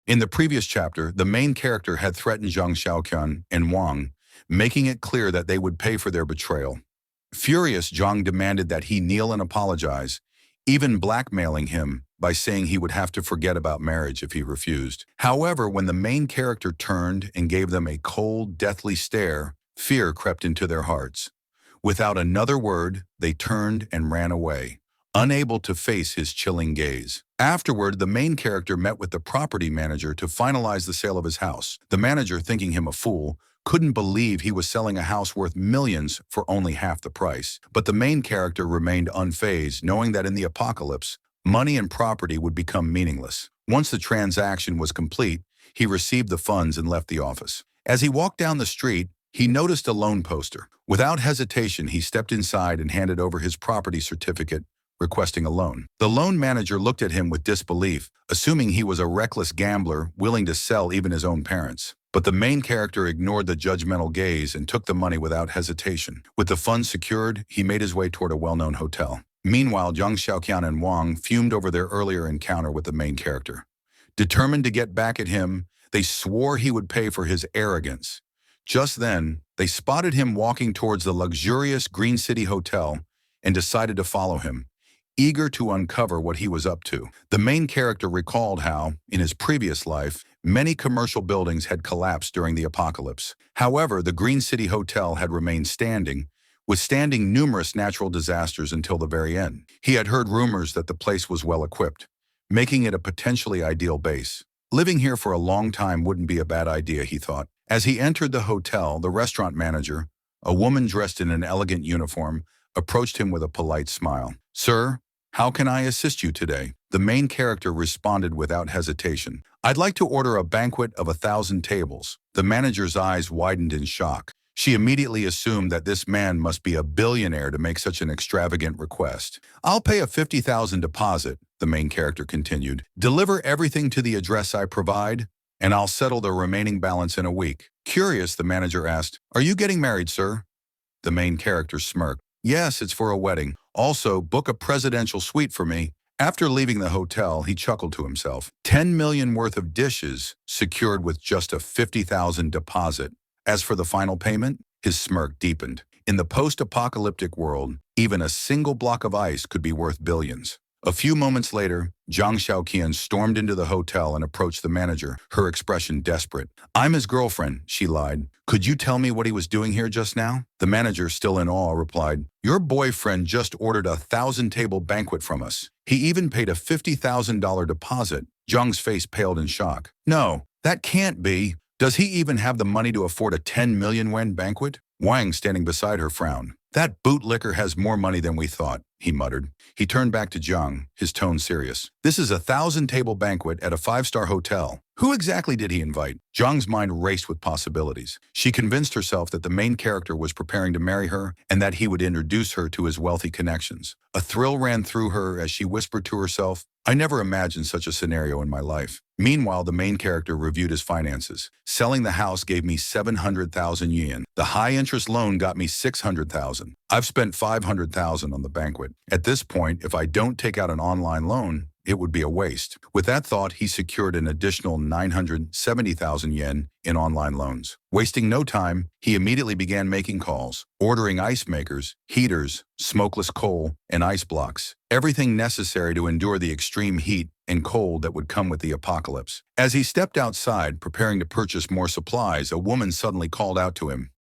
In the previous chapter, the main character had threatened Zhang Xiaoqian and Wang, making it clear that they would pay for their betrayal. Furious, Zhang demanded that he kneel and apologize, even blackmailing him by saying he would have to forget about marriage if he refused. However, when the main character turned and gave them a cold, deathly stare, fear crept into their hearts. Without another word, they turned and ran away, unable to face his chilling gaze. Afterward, the main character met with the property manager to finalize the sale of his house. The manager, thinking him a fool, couldn't believe he was selling a house worth millions for only half the price. But the main character remained unfazed, knowing that in the apocalypse, money and property would become meaningless. Once the transaction was complete, he received the funds and left the office. As he walked down the street, he noticed a loan poster. Without hesitation, he stepped inside and handed over his property certificate, requesting a loan. The loan manager looked at him with disbelief, assuming he was a reckless gambler willing to sell even his own parents. But the main character ignored the judgmental gaze and took the money without hesitation. With the funds secured, he made his way toward a well-known hotel. Meanwhile, Zhang Xiaoqian and Wang fumed over their earlier encounter with the main character. Determined to get back at him, they swore he would pay for his arrogance. Just then, they spotted him walking towards the luxurious Green City Hotel and decided to follow him, eager to uncover what he was up to. The main character recalled how, in his previous life, many commercial buildings had collapsed during the apocalypse. However, the Green City Hotel had remained standing, withstanding numerous natural disasters until the very end. He had heard rumors that the place was well equipped, making it a potentially ideal base. Living here for a long time wouldn't be a bad idea, he thought. As he entered the hotel, the restaurant manager, a woman dressed in an elegant uniform, approached him with a polite smile. "Sir, how can I assist you today?" The main character responded without hesitation. "I'd like to order a banquet of 1,000 tables." The manager's eyes widened in shock. She immediately assumed that this man must be a billionaire to make such an extravagant request. "I'll pay a 50,000 deposit," the main character continued. "Deliver everything to the address I provide, and I'll settle the remaining balance in a week." Curious, the manager asked, "Are you getting married, sir?" The main character smirked. "Yes, it's for a wedding. Also, book a presidential suite for me." After leaving the hotel, he chuckled to himself. 10 million worth of dishes secured with just a 50,000 deposit. As for the final payment, his smirk deepened. In the post-apocalyptic world, even a single block of ice could be worth billions. A few moments later, Zhang Xiaoqian stormed into the hotel and approached the manager, her expression desperate. "I'm his girlfriend," she lied. "Could you tell me what he was doing here just now?" The manager, still in awe, replied, "Your boyfriend just ordered a 1,000-table banquet from us. He even paid a $50,000 deposit." Zhang's face paled in shock. "No, that can't be. Does he even have the money to afford a 10 million yuan banquet?" Wang, standing beside her, frowned. "That bootlicker has more money than we thought," he muttered. He turned back to Zhang, his tone serious. "This is a 1,000-table banquet at a 5-star hotel. Who exactly did he invite?" Zhang's mind raced with possibilities. She convinced herself that the main character was preparing to marry her and that he would introduce her to his wealthy connections. A thrill ran through her as she whispered to herself, "I never imagined such a scenario in my life." Meanwhile, the main character reviewed his finances. "Selling the house gave me 700,000 yuan. The high-interest loan got me 600,000. I've spent 500,000 on the banquet. At this point, if I don't take out an online loan, it would be a waste." With that thought, he secured an additional 970,000 yen in online loans. Wasting no time, he immediately began making calls, ordering ice makers, heaters, smokeless coal, and ice blocks, everything necessary to endure the extreme heat and cold that would come with the apocalypse. As he stepped outside, preparing to purchase more supplies, a woman suddenly called out to him,